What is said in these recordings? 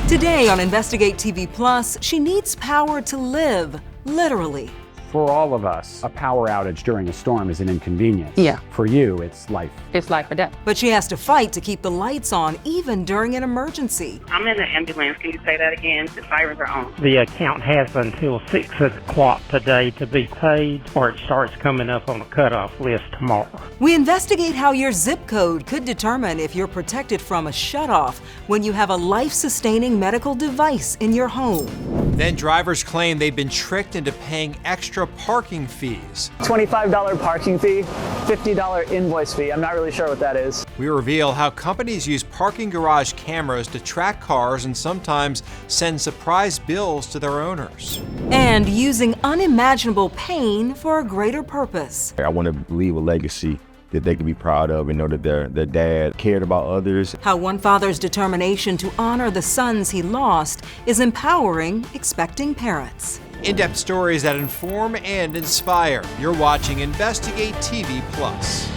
Today on Investigate TV Plus, she needs power to live, literally. For all of us, a power outage during a storm is an inconvenience. Yeah. For you, it's life. It's life or death. But she has to fight to keep the lights on even during an emergency. I'm in the ambulance. Can you say that again? The sirens are on. The account has until 6 o'clock today to be paid, or it starts coming up on the cutoff list tomorrow. We investigate how your zip code could determine if you're protected from a shutoff when you have a life-sustaining medical device in your home. Then drivers claim they've been tricked into paying extra parking fees. $25 parking fee, $50 invoice fee. I'm not really sure what that is. We reveal how companies use parking garage cameras to track cars and sometimes send surprise bills to their owners. And using unimaginable pain for a greater purpose. I want to leave a legacy that they can be proud of and know that their dad cared about others. How one father's determination to honor the sons he lost is empowering expecting parents. In-depth stories that inform and inspire. You're watching Investigate TV Plus.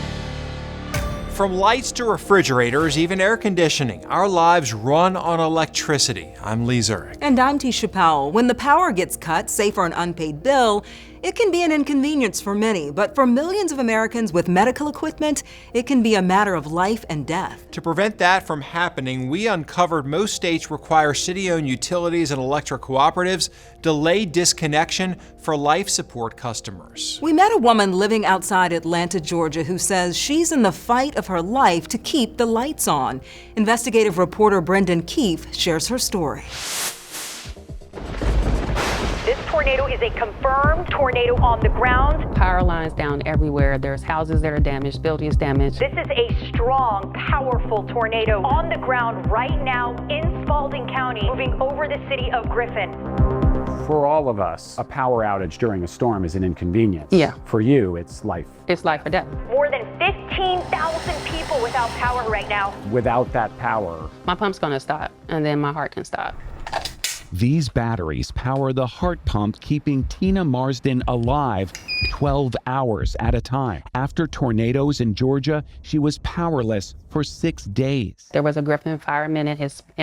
From lights to refrigerators, even air conditioning, our lives run on electricity. I'm Lee Zurich. And I'm Tisha Powell. When the power gets cut, say for an unpaid bill, it can be an inconvenience for many, but for millions of Americans with medical equipment, it can be a matter of life and death. To prevent that from happening, we uncovered most states require city-owned utilities and electric cooperatives delay disconnection for life support customers. We met a woman living outside Atlanta, Georgia, who says she's in the fight of her life to keep the lights on. Investigative reporter Brendan Keefe shares her story. This tornado is a confirmed tornado on the ground. Power lines down everywhere. There's houses that are damaged, buildings damaged. This is a strong, powerful tornado on the ground right now in Spalding County, moving over the city of Griffin. For all of us, a power outage during a storm is an inconvenience. Yeah. For you, it's life. It's life or death. More than 15,000 people without power right now. Without that power, My pump's gonna stop, and then my heart can stop. These batteries power the heart pump keeping Tina Marsden alive 12 hours at a time. After tornadoes in Georgia, she was powerless for 6 days. There was a Griffin fireman and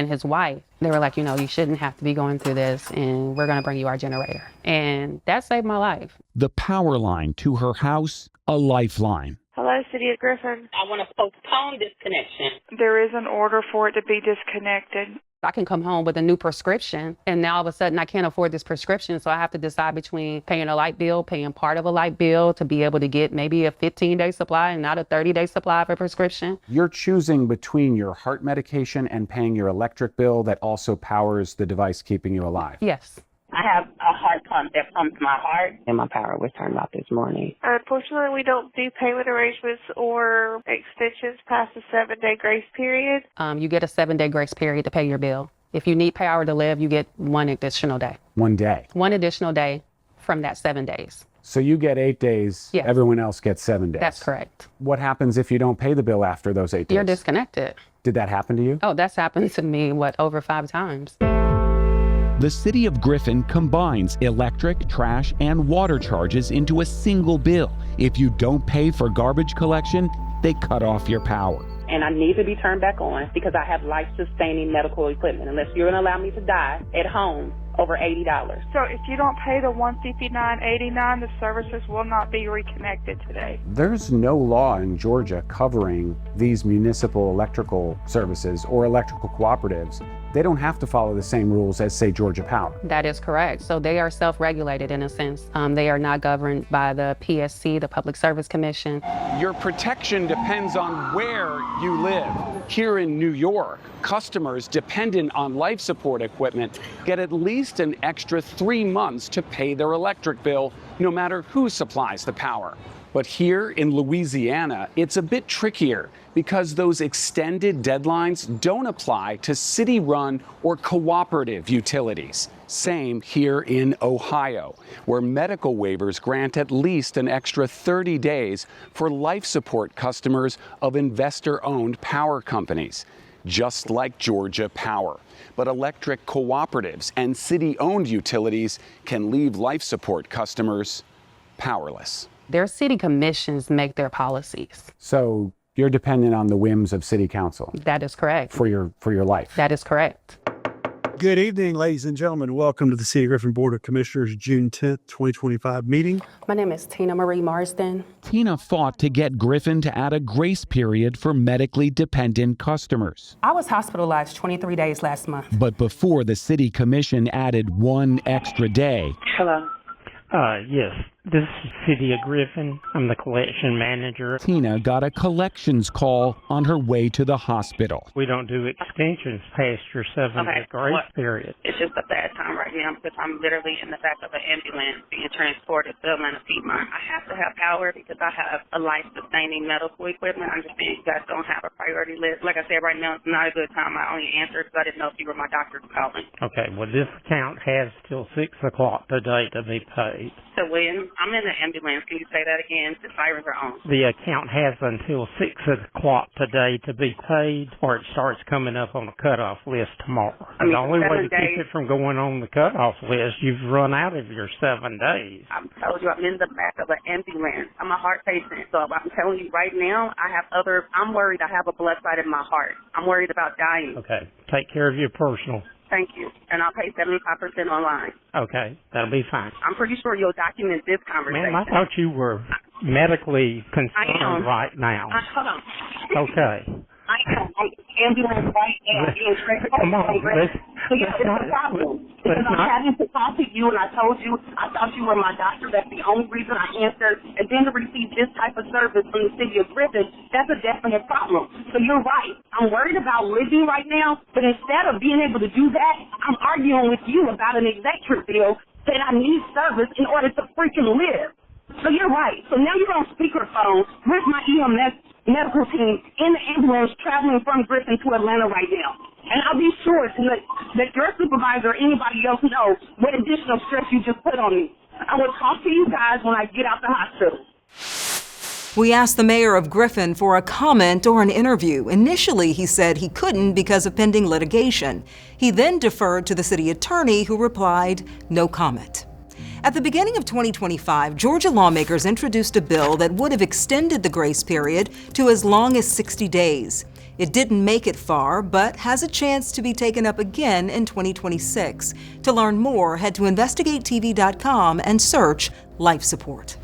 his wife. They were like, you shouldn't have to be going through this, and we're gonna bring you our generator. And that saved my life. The power line to her house, a lifeline. Hello, City of Griffin. I want to postpone this connection. There is an order for it to be disconnected. I can come home with a new prescription, and now all of a sudden I can't afford this prescription, so I have to decide between paying a light bill, paying part of a light bill to be able to get maybe a 15-day supply and not a 30-day supply of a prescription. you're choosing between your heart medication and paying your electric bill that also powers the device keeping you alive. Yes. I have a heart pump that pumps my heart. And my power was turned off this morning. Unfortunately, we don't do payment arrangements or extensions past the 7-day grace period. You get a 7-day grace period to pay your bill. If you need power to live, you get one additional day. 1 day. One additional day from that 7 days. So you get 8 days, Yes. everyone else gets 7 days. That's correct. What happens if you don't pay the bill after those 8 days? You're disconnected. Did that happen to you? Oh, that's happened to me, over 5 times. The city of Griffin combines electric, trash, and water charges into a single bill. If you don't pay for garbage collection, they cut off your power. And I need to be turned back on because I have life-sustaining medical equipment. Unless you're going to allow me to die at home, over $80. So if you don't pay the $159.89, the services will not be reconnected today. There's no law in Georgia covering these municipal electrical services or electrical cooperatives. They don't have to follow the same rules as, say, Georgia Power. That is correct. So they are self-regulated in a sense. They are not governed by the PSC, the Public Service Commission. Your protection depends on where you live. Here in New York, customers dependent on life support equipment get at least an extra 3 months to pay their electric bill, no matter who supplies the power. But here in Louisiana, it's a bit trickier because those extended deadlines don't apply to city-run or cooperative utilities. Same here in Ohio, where medical waivers grant at least an extra 30 days for life support customers of investor-owned power companies, just like Georgia Power. But electric cooperatives and city-owned utilities can leave life support customers powerless. Their city commissions make their policies. So you're dependent on the whims of city council That is correct. for your life. That is correct. Good evening, ladies and gentlemen. Welcome to the City of Griffin Board of Commissioners June 10th, 2025 meeting. My name is Tina Marie Marsden. Tina fought to get Griffin to add a grace period for medically dependent customers. I was hospitalized 23 days last month. But before the City Commission added one extra day, Hello. Yes. This is City of Griffin. I'm the collection manager. Tina got a collections call on her way to the hospital. We don't do extensions past your 7-day grace period. It's just a bad time right now because I'm literally in the back of an ambulance being transported to Atlanta Piedmont. I have to have power because I have a life-sustaining medical equipment. I understand you guys don't have a priority list. Like I said, right now it's not a good time. I only answered because I didn't know if you were my doctor calling. Okay, well, this account has till 6 o'clock today to be paid. So when I'm in the ambulance, can you say that again? The sirens are on. The account has until 6 o'clock today to be paid, or it starts coming up on the cutoff list tomorrow. The only way to keep it from going on the cutoff list, you've run out of your 7 days. I told you I'm in the back of an ambulance. I'm a heart patient, so I'm telling you right now, I'm worried I have a blood clot in my heart. I'm worried about dying. Okay, take care of your personal. Thank you. And I'll pay 75% online. Okay, that'll be fine. I'm pretty sure you'll document this conversation. Ma'am, I thought you were medically concerned right now. Hold on. Okay. I am. I'm ambulance right now. Come on. So yeah, it's a problem. Because I'm having to talk to you, and I told you, I thought you were my doctor. That's the only reason I answered. And then to receive this type of service from the city of Griffin, that's a definite problem. So you're right. I'm worried about living right now, but instead of being able to do that, I'm arguing with you about an electric bill that I need service in order to freaking live. So you're right. So now you're on speakerphone. Where's my EMS medical team in the ambulance traveling from Griffin to Atlanta right now? And I'll be sure to let your supervisor or anybody else know what additional stress you just put on me. I will talk to you guys when I get out the hospital. We asked the mayor of Griffin for a comment or an interview. Initially, he said he couldn't because of pending litigation. He then deferred to the city attorney, who replied, no comment. At the beginning of 2025, Georgia lawmakers introduced a bill that would have extended the grace period to as long as 60 days. It didn't make it far, but has a chance to be taken up again in 2026. To learn more, head to investigatetv.com and search life support.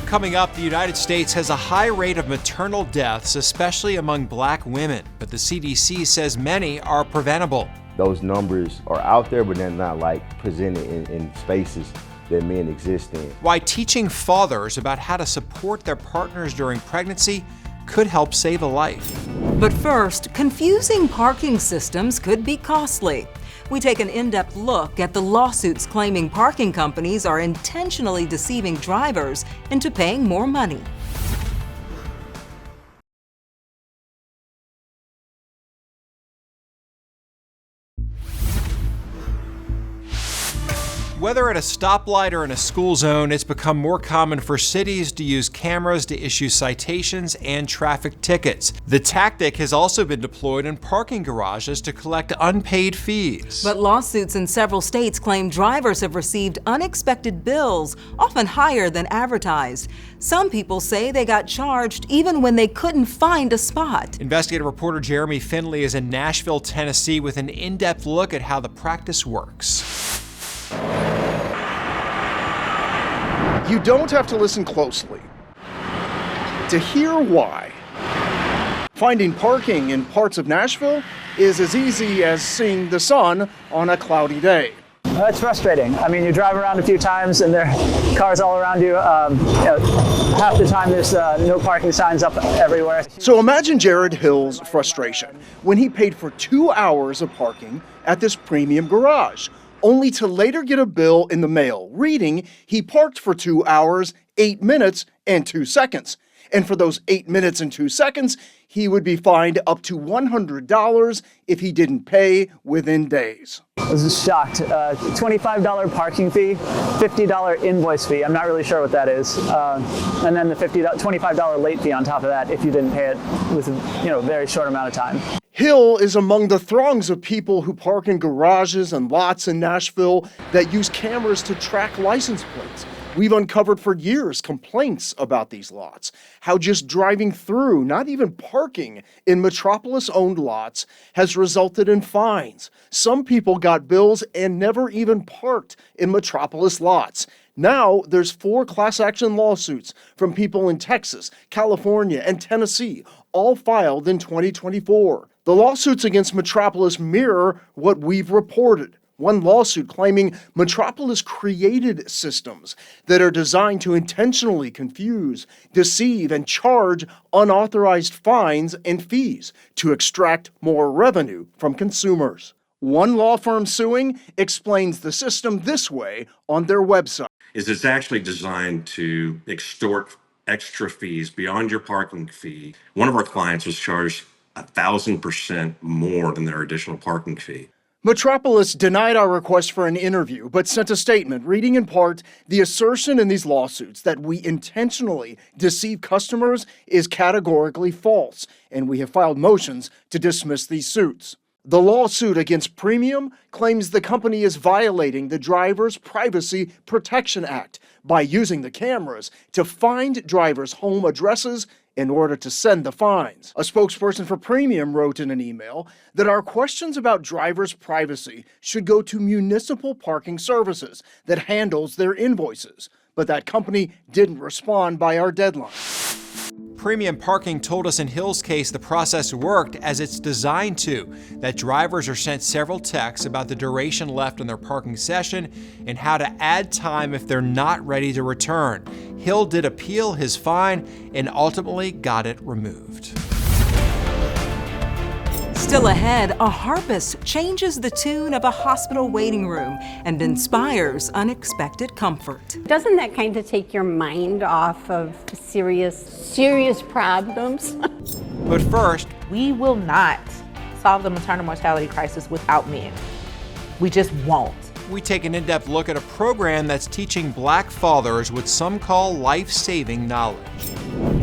Coming up, the United States has a high rate of maternal deaths, especially among Black women, but the CDC says many are preventable. Those numbers are out there, but they're not presented in spaces that men exist in. Why teaching fathers about how to support their partners during pregnancy could help save a life. But first, confusing parking systems could be costly. We take an in-depth look at the lawsuits claiming parking companies are intentionally deceiving drivers into paying more money. Whether at a stoplight or in a school zone, it's become more common for cities to use cameras to issue citations and traffic tickets. The tactic has also been deployed in parking garages to collect unpaid fees. But lawsuits in several states claim drivers have received unexpected bills, often higher than advertised. Some people say they got charged even when they couldn't find a spot. Investigative reporter Jeremy Finley is in Nashville, Tennessee with an in-depth look at how the practice works. You don't have to listen closely to hear why. Finding parking in parts of Nashville is as easy as seeing the sun on a cloudy day. It's frustrating. I mean, you drive around a few times and there are cars all around you. Half the time there's no parking signs up everywhere. So imagine Jared Hill's frustration when he paid for 2 hours of parking at this premium garage, only to later get a bill in the mail reading he parked for 2 hours, 8 minutes, and 2 seconds. And for those 8 minutes and 2 seconds, he would be fined up to $100 if he didn't pay within days. I was shocked. $25 parking fee, $50 invoice fee. I'm not really sure what that is. And then the $25 late fee on top of that if you didn't pay it within a very short amount of time. Hill is among the throngs of people who park in garages and lots in Nashville that use cameras to track license plates. We've uncovered for years complaints about these lots, how just driving through, not even parking in Metropolis-owned lots, has resulted in fines. Some people got bills and never even parked in Metropolis lots. Now, there's 4 class action lawsuits from people in Texas, California, and Tennessee, all filed in 2024. The lawsuits against Metropolis mirror what we've reported. One lawsuit claiming Metropolis created systems that are designed to intentionally confuse, deceive, and charge unauthorized fines and fees to extract more revenue from consumers. One law firm suing explains the system this way on their website. It's actually designed to extort extra fees beyond your parking fee. One of our clients was charged 1,000% more than their additional parking fee. Metropolis denied our request for an interview, but sent a statement reading in part, the assertion in these lawsuits that we intentionally deceive customers is categorically false, and we have filed motions to dismiss these suits. The lawsuit against Premium claims the company is violating the Driver's Privacy Protection Act by using the cameras to find drivers' home addresses in order to send the fines. A spokesperson for Premium wrote in an email that our questions about drivers' privacy should go to Municipal Parking Services that handles their invoices, but that company didn't respond by our deadline. Premium Parking told us in Hill's case the process worked as it's designed to, that drivers are sent several texts about the duration left in their parking session and how to add time if they're not ready to return. Hill did appeal his fine and ultimately got it removed. Still ahead, a harpist changes the tune of a hospital waiting room and inspires unexpected comfort. Doesn't that kind of take your mind off of serious problems? But first, we will not solve the maternal mortality crisis without men. We just won't. We take an in-depth look at a program that's teaching Black fathers what some call life-saving knowledge.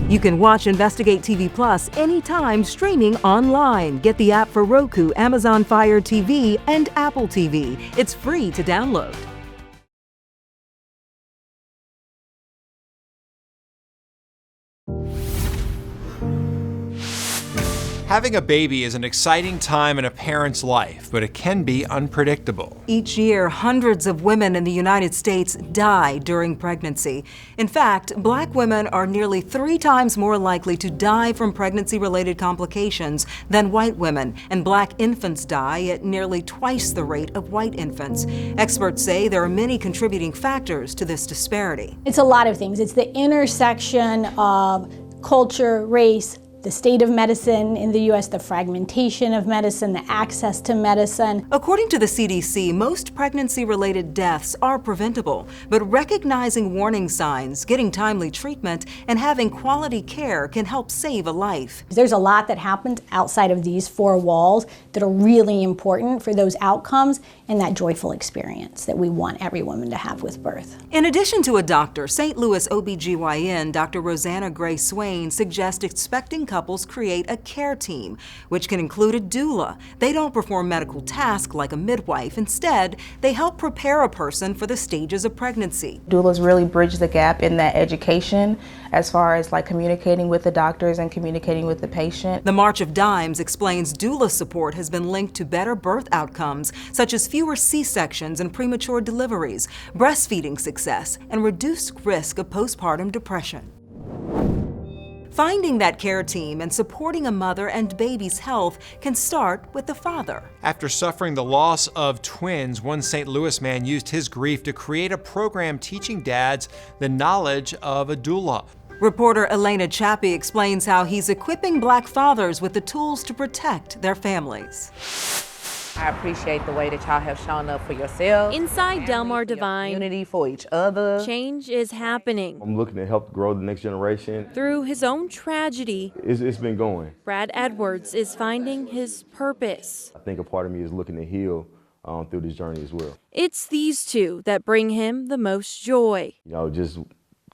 You can watch Investigate TV Plus anytime streaming online. Get the app for Roku, Amazon Fire TV, and Apple TV. It's free to download. Having a baby is an exciting time in a parent's life, but it can be unpredictable. Each year, hundreds of women in the United States die during pregnancy. In fact, Black women are nearly 3 times more likely to die from pregnancy-related complications than white women, and Black infants die at nearly twice the rate of white infants. Experts say there are many contributing factors to this disparity. It's a lot of things. It's the intersection of culture, race, the state of medicine in the U.S., the fragmentation of medicine, the access to medicine. According to the CDC, most pregnancy-related deaths are preventable, but recognizing warning signs, getting timely treatment, and having quality care can help save a life. There's a lot that happens outside of these 4 walls that are really important for those outcomes and that joyful experience that we want every woman to have with birth. In addition to a doctor, St. Louis OBGYN Dr. Rosanna Gray Swain suggests expecting couples create a care team, which can include a doula. They don't perform medical tasks like a midwife. Instead, they help prepare a person for the stages of pregnancy. Doulas really bridge the gap in that education as far as like communicating with the doctors and communicating with the patient. The March of Dimes explains doula support has been linked to better birth outcomes, such as fewer C-sections and premature deliveries, breastfeeding success, and reduced risk of postpartum depression. Finding that care team and supporting a mother and baby's health can start with the father. After suffering the loss of twins, one St. Louis man used his grief to create a program teaching dads the knowledge of a doula. Reporter Elena Chappie explains how he's equipping Black fathers with the tools to protect their families. I appreciate the way that y'all have shown up for yourselves. Inside Delmar Divine, community, for each other. Change is happening. I'm looking to help grow the next generation. Through his own tragedy, it's been going. Brad Edwards is finding his purpose. I think a part of me is looking to heal through this journey as well. It's these two that bring him the most joy. You know, just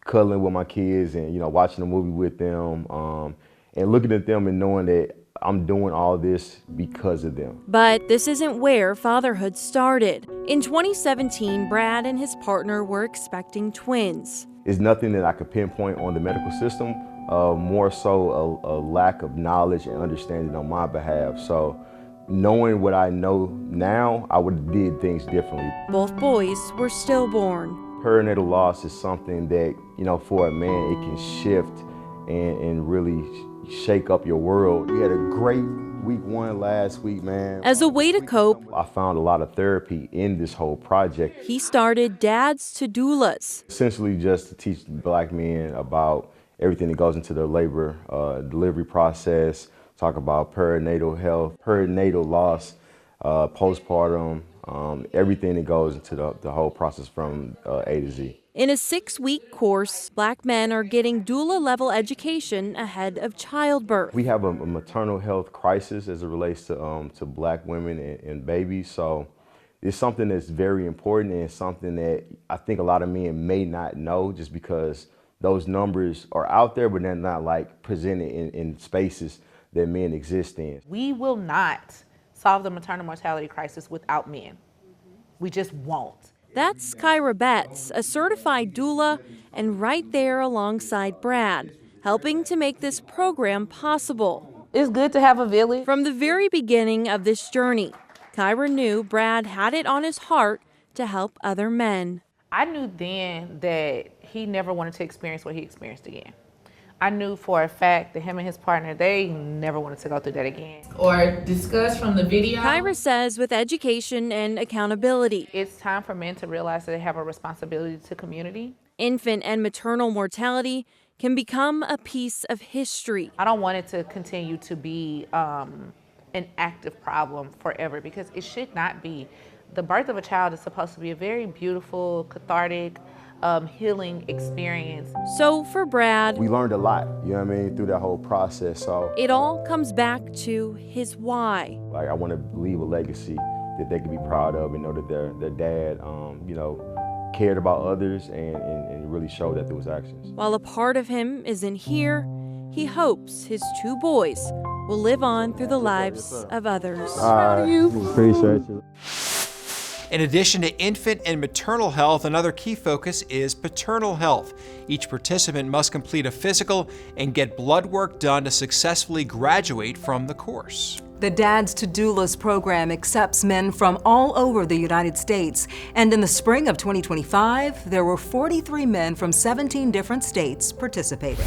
cuddling with my kids and, you know, watching a movie with them and looking at them and knowing that I'm doing all this because of them. But this isn't where fatherhood started. In 2017, Brad and his partner were expecting twins. It's nothing that I could pinpoint on the medical system, more so a lack of knowledge and understanding on my behalf. So knowing what I know now, I would have did things differently. Both boys were stillborn. Perinatal loss is something that, for a man, it can shift and really shake up your world. We had a great week 1 last week, man. As a way to cope, I found a lot of therapy in this whole project. he started Dads to Doulas. Essentially just to teach Black men about everything that goes into the labor delivery process, talk about perinatal health, perinatal loss, postpartum, everything that goes into the whole process from A to Z. In a 6-week course, Black men are getting doula-level education ahead of childbirth. We have a maternal health crisis as it relates to Black women and babies. So it's something that's very important and something that I think a lot of men may not know just because those numbers are out there, but they're not like presented in spaces that men exist in. We will not solve the maternal mortality crisis without men. We just won't. That's Kyra Betts, a certified doula, and right there alongside Brad, helping to make this program possible. It's good to have a village. From the very beginning of this journey, Kyra knew Brad had it on his heart to help other men. I knew then that he never wanted to experience what he experienced again. I knew for a fact that him and his partner, they never wanted to go through that again. Or discuss from the video. Kyra says with education and accountability, it's time for men to realize that they have a responsibility to community. Infant and maternal mortality can become a piece of history. I don't want it to continue to be an active problem forever because it should not be. The birth of a child is supposed to be a very beautiful, cathartic, healing experience. So for Brad, we learned a lot, through that whole process. So it all comes back to his why. Like I want to leave a legacy that they can be proud of and know that their dad, cared about others and really showed that through his actions. While a part of him isn't here, he hopes his 2 boys will live on through the lives of others. Proud of you. Appreciate you. In addition to infant and maternal health, another key focus is paternal health. Each participant must complete a physical and get blood work done to successfully graduate from the course. The Dads to Doulas program accepts men from all over the United States, and in the spring of 2025, there were 43 men from 17 different states participating.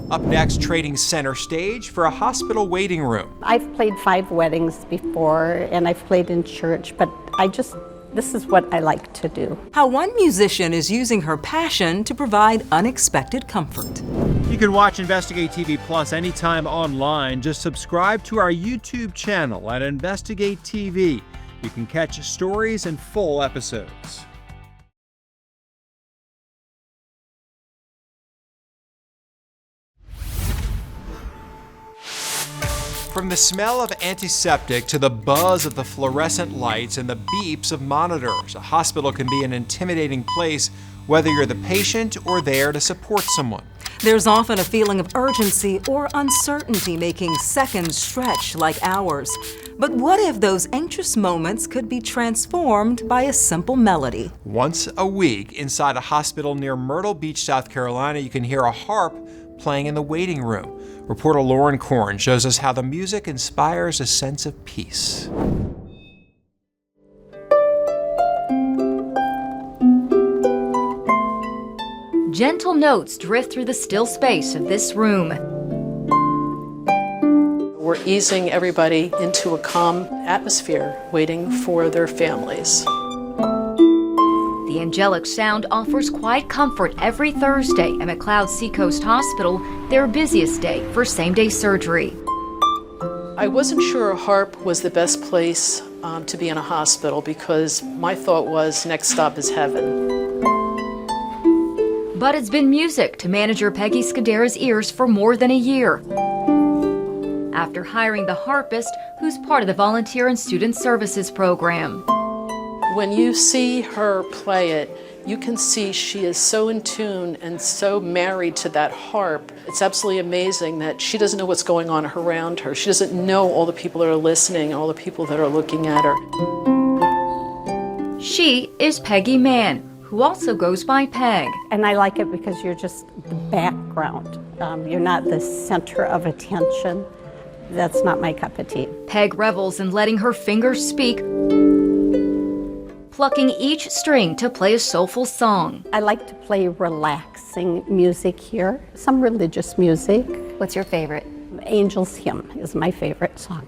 Up next, trading center stage for a hospital waiting room. I've played 5 weddings before, and I've played in church, but this is what I like to do. How one musician is using her passion to provide unexpected comfort. You can watch Investigate TV Plus anytime online. Just subscribe to our YouTube channel at Investigate TV. You can catch stories and full episodes. From the smell of antiseptic to the buzz of the fluorescent lights and the beeps of monitors, a hospital can be an intimidating place, whether you're the patient or there to support someone. There's often a feeling of urgency or uncertainty making seconds stretch like hours. But what if those anxious moments could be transformed by a simple melody? Once a week, inside a hospital near Myrtle Beach, South Carolina, you can hear a harp playing in the waiting room. Reporter Lauren Korn shows us how the music inspires a sense of peace. Gentle notes drift through the still space of this room. We're easing everybody into a calm atmosphere, waiting for their families. The angelic sound offers quiet comfort every Thursday at McLeod Seacoast Hospital, their busiest day for same-day surgery. I wasn't sure a harp was the best place to be in a hospital because my thought was next stop is heaven. But it's been music to manager Peggy Scudera's ears for more than a year. After hiring the harpist, who's part of the Volunteer and Student Services program. When you see her play it, You can see she is so in tune and so married to that harp. It's absolutely amazing that she doesn't know what's going on around her. She doesn't know all the people that are listening, all the people that are looking at her. She is Peggy Mann, who also goes by Peg. And I like it because you're just the background. You're not the center of attention. That's not my cup of tea. Peg revels in letting her fingers speak, plucking each string to play a soulful song. I like to play relaxing music here, some religious music. What's your favorite? Angel's Hymn is my favorite song.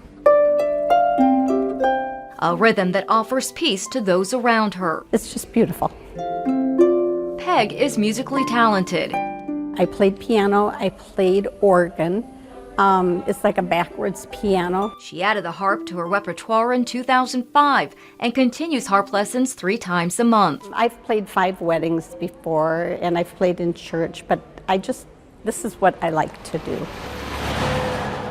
A rhythm that offers peace to those around her. It's just beautiful. Peg is musically talented. I played piano, I played organ. It's like a backwards piano. She added the harp to her repertoire in 2005 and continues harp lessons 3 times a month. I've played 5 weddings before and I've played in church, but this is what I like to do.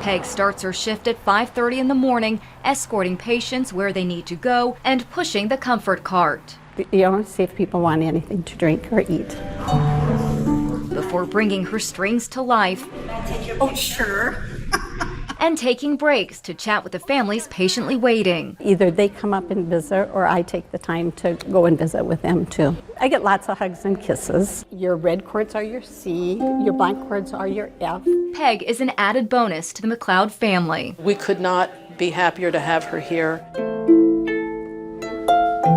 Peg starts her shift at 5:30 in the morning, escorting patients where they need to go and pushing the comfort cart. See if people want anything to drink or eat. Before bringing her strings to life. Oh, sure. And taking breaks to chat with the families patiently waiting. Either they come up and visit or I take the time to go and visit with them too. I get lots of hugs and kisses. Your red chords are your C, your black chords are your F. Peg is an added bonus to the McLeod family. We could not be happier to have her here.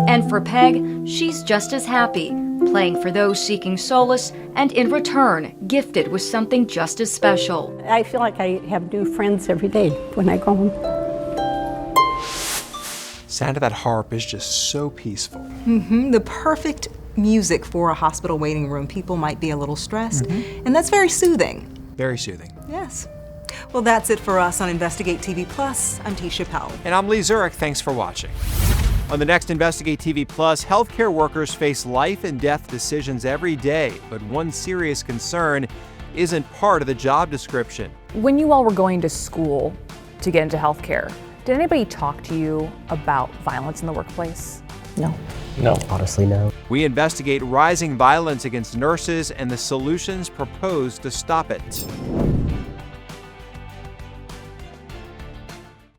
And for Peg, she's just as happy, playing for those seeking solace and in return, gifted with something just as special. I feel like I have new friends every day when I go home. Sound of that harp is just so peaceful. The perfect music for a hospital waiting room. People might be a little stressed, and that's very soothing. Very soothing. Yes. Well, that's it for us on Investigate TV Plus. I'm Tisha Powell. And I'm Lee Zurich. Thanks for watching. On the next Investigate TV Plus, healthcare workers face life and death decisions every day, but one serious concern isn't part of the job description. When you all were going to school to get into healthcare, did anybody talk to you about violence in the workplace? No. No. Honestly, no. We investigate rising violence against nurses and the solutions proposed to stop it.